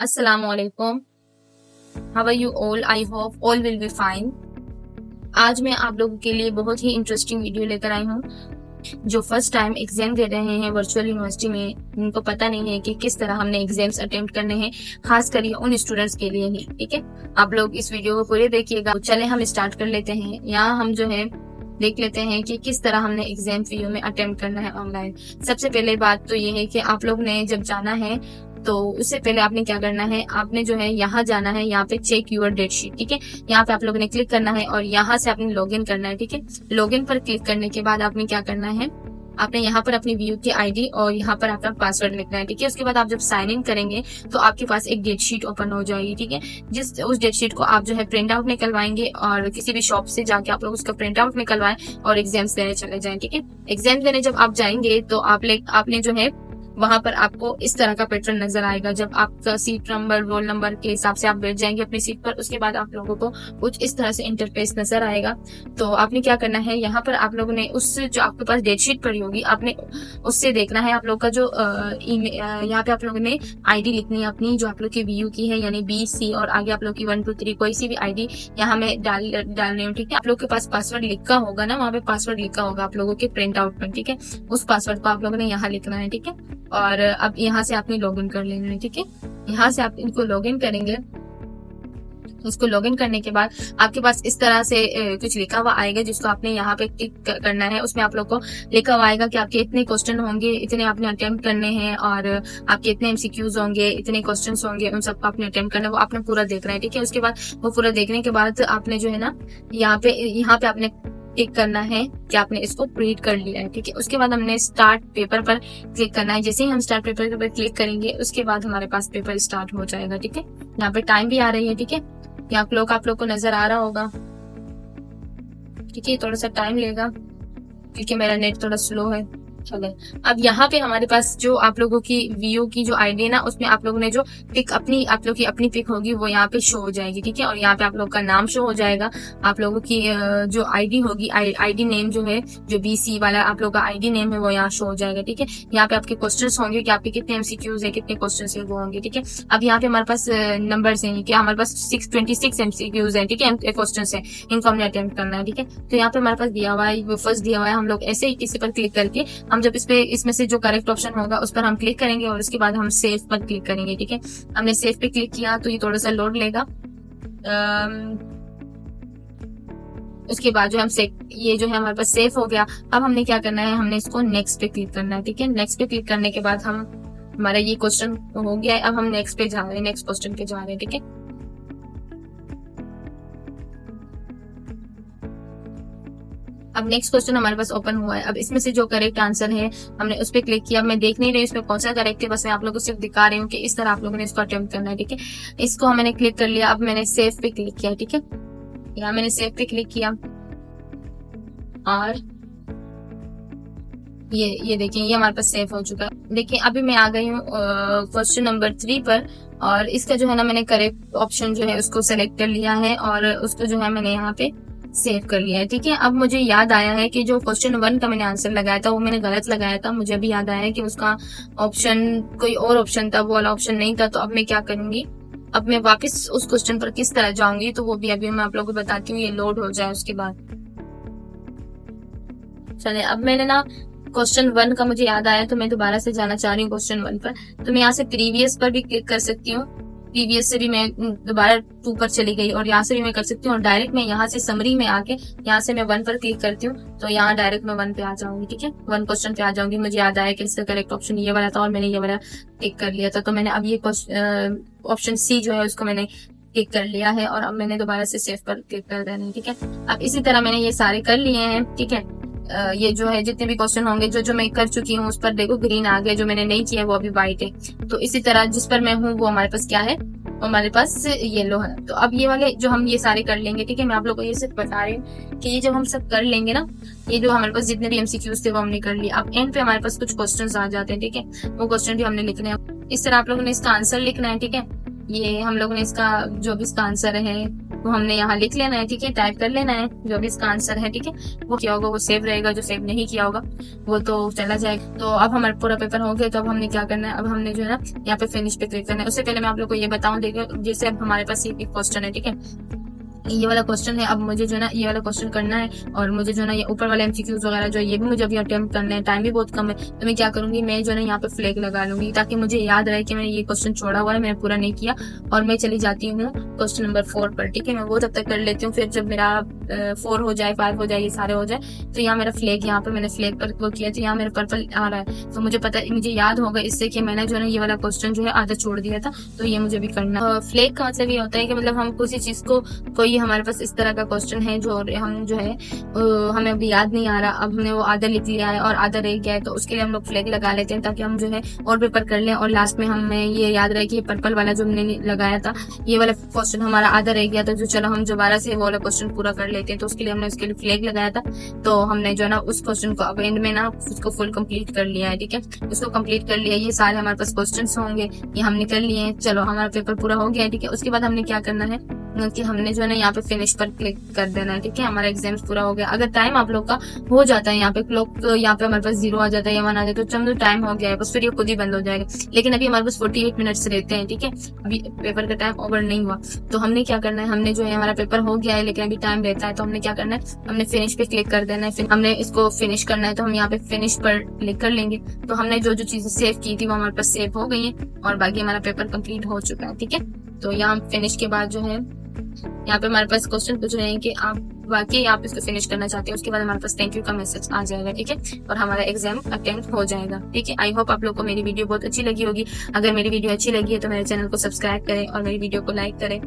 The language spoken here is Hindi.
Assalamualaikum. How are you all? I hope all will be fine. आज मैं आप लोगों के लिए बहुत ही इंटरेस्टिंग वीडियो लेकर आई हूँ। जो फर्स्ट टाइम एग्जाम दे रहे हैं वर्चुअल यूनिवर्सिटी में, उनको पता नहीं है कि किस तरह हमने एग्जाम्स अटेम्प्ट करने हैं, खास कर उन स्टूडेंट्स के लिए ही। ठीक है, आप लोग इस वीडियो को पूरे देखिएगा। चले हम स्टार्ट कर लेते हैं। यहाँ हम जो है देख लेते हैं कि किस तरह हमने एग्जाम वीडियो में अटेम्प्ट करना है ऑनलाइन। सबसे पहले बात तो ये है कि आप लोग ने जब जाना है तो उससे पहले आपने क्या करना है, आपने जो है यहाँ जाना है, यहाँ पे चेक यूर डेट शीट। ठीक है, यहाँ पे आप लोगों ने क्लिक करना है और यहाँ से आपने लॉगिन करना है। ठीक है, लॉगिन पर क्लिक करने के बाद आपने क्या करना है, आपने यहाँ पर अपनी व्यू की आईडी और यहाँ पर आपका पासवर्ड लिखना है। ठीक है, उसके बाद आप जब साइन इन करेंगे तो आपके पास एक डेट शीट ओपन हो जाएगी। ठीक है, उस डेट शीट को आप जो है प्रिंट आउट निकलवाएंगे और किसी भी शॉप से जाके आप लोग उसका प्रिंट आउट निकलवाएं और एग्जाम्स देने चले जाएं। ठीक है, एग्जाम देने जब आप जाएंगे तो आपने जो है वहां पर आपको इस तरह का पैटर्न नजर आएगा। जब आपका सीट नंबर रोल नंबर के हिसाब से आप बैठ जाएंगे अपनी सीट पर, उसके बाद आप लोगों को कुछ इस तरह से इंटरफेस नजर आएगा। तो आपने क्या करना है, यहाँ पर आप लोगों ने उस जो आपके पास डेट शीट पड़ी होगी आपने उससे देखना है। आप लोग का जो यहाँ पे आप लोगों ने आईडी लिखनी है अपनी, जो आप लोग की वीयू की है, यानी BC और आगे आप लोग की 1 2 3 कोई सी भी आईडी यहाँ में डालने हो। ठीक है, आप लोग के पास पासवर्ड लिखा होगा ना, वहाँ पे पासवर्ड लिखा होगा आप लोगों के प्रिंट आउट पर। ठीक है, उस पासवर्ड को आप लोगों ने यहाँ लिखना है। ठीक है, और अब यहाँ से आपने लॉगिन कर लेना है। ठीक है, यहाँ से आप इनको लॉगिन करेंगे। उसको लॉगिन करने के बाद आपके पास इस तरह से कुछ लिखा हुआ आएगा, जिसको आपने यहाँ पे क्लिक करना है। उसमें आप लोग को लिखा हुआ आएगा कि आपके इतने क्वेश्चन होंगे, इतने आपने अटेम्प्ट करने हैं और आपके इतने MCQs होंगे, इतने क्वेश्चंस होंगे, उन सबको आपने अटेम्प्ट करना है, वो आपने पूरा देखना है। ठीक है, उसके बाद वो पूरा देखने के बाद आपने जो है ना यहाँ पे आपने क्लिक करना है कि आपने इसको प्रिंट कर लिया है। ठीक है, उसके बाद हमने स्टार्ट पेपर पर क्लिक करना है। जैसे ही हम स्टार्ट पेपर पर क्लिक करेंगे उसके बाद हमारे पास पेपर स्टार्ट हो जाएगा। ठीक है, यहाँ पे टाइम भी आ रही है। ठीक है, यहाँ आप लोग को नजर आ रहा होगा। ठीक है, थोड़ा सा टाइम लेगा क्योंकि मेरा नेट थोड़ा स्लो है। चले, अब यहाँ पे हमारे पास जो आप लोगों की वीओ की जो आईडी है ना, उसमें आप लोगों ने जो पिक आप लोग की अपनी पिक होगी वो यहाँ पे शो हो जाएगी। ठीक है, और यहाँ पे आप लोग का नाम शो हो जाएगा। आप लोगों की जो आईडी होगी, आईडी नेम जो है, जो BC वाला आप लोग का आईडी नेम है, वो यहाँ शो हो जाएगा। ठीक है, यहाँ पे आपके क्वेश्चंस होंगे कि आपके कितने MCQs है, कितने क्वेश्चंस है वो होंगे। ठीक है, अब यहाँ पे हमारे पास नंबर्स हैं कि हमारे पास 626 MCQs है। ठीक है, क्वेश्चंस है, इनको हमने अटेम्प्ट करना है। ठीक है, तो यहाँ पे हमारे पास दिया हुआ है, वो फर्स्ट दिया हुआ है। हम लोग ऐसे ही किसी पर क्लिक करके हम जब इसमें से जो करेक्ट ऑप्शन होगा उस पर हम क्लिक करेंगे और उसके बाद हम सेव पर क्लिक करेंगे। ठीक है, हमने सेव पे क्लिक किया तो ये थोड़ा सा लोड लेगा। उसके बाद जो ये जो है हमारे पास सेव हो गया। अब हमने क्या करना है, हमने इसको नेक्स्ट पे क्लिक करना है। ठीक है, नेक्स्ट पे क्लिक करने के बाद हमारा ये क्वेश्चन हो गया है। अब हम नेक्स्ट पे जा रहे हैं, नेक्स्ट क्वेश्चन पे जा रहे हैं। ठीक है, अब नेक्स्ट क्वेश्चन हमारे पास ओपन हुआ है। अब इसमें से जो करेक्ट आंसर है हमने उस पर क्लिक किया। मैं देख नहीं रही इसमें कौन सा करेक्ट है, बस मैं आप लोगों को सिर्फ दिखा रही हूँ कि इस तरह आप लोगों ने इसको अटेम्प्ट करना है। ठीक है, इसको मैंने क्लिक कर लिया। अब मैंने सेव पे क्लिक किया। ठीक है, यहाँ मैंने सेव पे क्लिक किया और ये देखिए, ये हमारे पास सेव हो चुका है। देखिए, अभी मैं आ गई हूँ क्वेश्चन नंबर 3 पर और इसका जो है ना मैंने करेक्ट ऑप्शन जो है उसको सेलेक्ट कर लिया है और उसको जो है मैंने यहाँ पे सेव कर लिया है। ठीक है, अब मुझे याद आया है कि जो क्वेश्चन 1 का मैंने आंसर लगाया था वो मैंने गलत लगाया था। मुझे अभी याद आया है कि उसका ऑप्शन कोई और ऑप्शन था, वो वाला ऑप्शन नहीं था। तो अब मैं क्या करूंगी, अब मैं वापस उस क्वेश्चन पर किस तरह जाऊंगी तो वो भी अभी मैं आप लोगों को बताती हूँ, ये लोड हो जाए उसके बाद। चले, अब मैंने ना क्वेश्चन 1 का मुझे याद आया तो मैं दोबारा से जाना चाह रही हूँ क्वेश्चन 1 पर। तो मैं यहाँ से प्रीवियस पर भी क्लिक कर सकती हूँ, प्रीवियस से भी मैं दोबारा 2 पर चली गई और यहाँ से भी मैं कर सकती हूँ। और डायरेक्ट मैं यहाँ से समरी में आके यहाँ से मैं 1 पर क्लिक करती हूँ तो यहाँ डायरेक्ट मैं 1 पे आ जाऊंगी। ठीक है, 1 क्वेश्चन पे आ जाऊंगी। मुझे याद आया कि इसका करेक्ट ऑप्शन ये वाला था और मैंने ये वाला क्लिक कर लिया था। तो मैंने अब ये ऑप्शन C जो है उसको मैंने क्लिक कर लिया है और अब मैंने दोबारा से सेव पर क्लिक कर देना है। ठीक है, अब इसी तरह मैंने ये सारे कर लिए हैं। ठीक है, ये जो है जितने भी क्वेश्चन होंगे जो मैं कर चुकी हूँ उस पर देखो ग्रीन आ गया, जो मैंने नहीं किया वो अभी व्हाइट है। तो इसी तरह जिस पर मैं हूँ वो हमारे पास क्या है, हमारे पास येलो है। तो अब ये वाले जो हम ये सारे कर लेंगे। ठीक है, मैं आप लोगों को ये सिर्फ बता रही हूँ कि ये जब हम सब कर लेंगे ना, ये जो हमारे पास जितने भी MCQs थे वो हमने कर लिया। अब एंड पे हमारे पास कुछ क्वेश्चन आ जाते हैं। ठीक है, वो क्वेश्चन भी हमने लिखने हैं। इस तरह आप लोगों ने इसका आंसर लिखना है। ठीक है, ये हम लोग ने इसका जो भी इसका आंसर है वो हमने यहाँ लिख लेना है, ठीक है, टाइप कर लेना है जो भी इसका आंसर है, ठीक है। वो किया होगा वो सेव रहेगा, जो सेव नहीं किया होगा वो तो चला जाएगा। तो अब हमारा पूरा पेपर हो गया, तो अब हमने क्या करना है, अब हमने जो है ना यहाँ पे फिनिश पे क्लिक करना है। उससे पहले मैं आप लोग को ये बताऊं, देखिए जैसे अब हमारे पास ये क्वेश्चन है, ठीक है, ये वाला क्वेश्चन है। अब मुझे जो है ना ये वाला क्वेश्चन करना है, और मुझे जो है ना ये ऊपर वाले एमसीक्यूज वगैरह जो है ये भी मुझे अभी अटेम्प्ट करना है, टाइम भी बहुत कम है। तो मैं क्या करूंगी, मैं जो है ना यहाँ पे फ्लैग लगा लूंगी ताकि मुझे याद रहे कि मैंने ये क्वेश्चन छोड़ा हुआ है, मैंने पूरा नहीं किया। और मैं चली जाती हूँ क्वेश्चन नंबर 4 पर, ठीक है, मैं वो तब तक कर लेती हूँ। फिर जब मेरा 4 हो जाए, 5 हो जाए, ये सारे हो जाए, तो यहाँ मेरा फ्लैग, यहाँ पे मैंने फ्लैग पर वो किया, तो यहाँ मेरा पर्पल आ रहा है, तो मुझे पता, मुझे याद होगा इससे कि मैंने जो है ना ये वाला क्वेश्चन जो है आधा छोड़ दिया था, तो ये मुझे भी करना। फ्लैग का मतलब ये होता है कि मतलब हम किसी चीज को, कोई हमारे पास इस तरह का क्वेश्चन है जो हम जो है हमें अभी याद नहीं आ रहा, अब हमने वो आधा लिख लिया है और आधा रह गया है, तो उसके लिए हम लोग फ्लैग लगा लेते हैं ताकि हम जो है और पेपर कर लें, और लास्ट में हमें ये याद रहे कि ये पर्पल वाला जो हमने लगाया था, ये वाला क्वेश्चन हमारा आधा रह गया था, जो चलो हम दोबारा से वो वाला क्वेश्चन पूरा कर लेते हैं। तो उसके लिए हमने उसके लिए फ्लैग लगाया था, तो हमने जो है ना उस क्वेश्चन को अब एंड में ना उसको फुल कंप्लीट कर लिया है, ठीक है, उसको कंप्लीट कर लिया। ये सारे हमारे पास क्वेश्चन होंगे, ये हमने कर लिए हैं, चलो हमारा पेपर पूरा हो गया है, ठीक है। उसके बाद हमने क्या करना है कि हमने जो है ना यहाँ पे फिनिश पर क्लिक कर देना है, ठीक है, हमारा एग्जाम पूरा हो गया। अगर टाइम आप लोग का हो जाता है यहाँ पे क्लॉक, तो यहाँ पे हमारे पास 0 आ जाता है या 1 आ जाता है, तो चलो टाइम हो गया है बस, फिर ये खुद ही बंद हो जाएगा। लेकिन अभी हमारे पास 48 मिनट्स रहते हैं, ठीक है, अभी पेपर का टाइम ओवर नहीं हुआ। तो हमने क्या करना है, हमने जो है हमारा पेपर हो गया है लेकिन अभी टाइम रहता है, तो हमने क्या करना है, हमने फिनिश पे क्लिक कर देना है। फिर हमने इसको फिनिश करना है, तो हम यहाँ पे फिनिश पर क्लिक कर लेंगे। तो हमने जो जो चीजें सेव की थी वो हमारे पास सेव हो गई है, और बाकी हमारा पेपर कंप्लीट हो चुका है, ठीक है। तो यहाँ फिनिश के बाद जो है यहाँ पे हमारे पास क्वेश्चन पूछ रहे हैं कि आप वाकई आप इसको फिनिश करना चाहते हैं, उसके बाद हमारे पास थैंक यू का मैसेज आ जाएगा, ठीक है, और हमारा एग्जाम अटेम्प्ट हो जाएगा, ठीक है। आई होप आप लोग को मेरी वीडियो बहुत अच्छी लगी होगी। अगर मेरी वीडियो अच्छी लगी है तो मेरे चैनल को सब्सक्राइब करें और मेरी वीडियो को लाइक करें।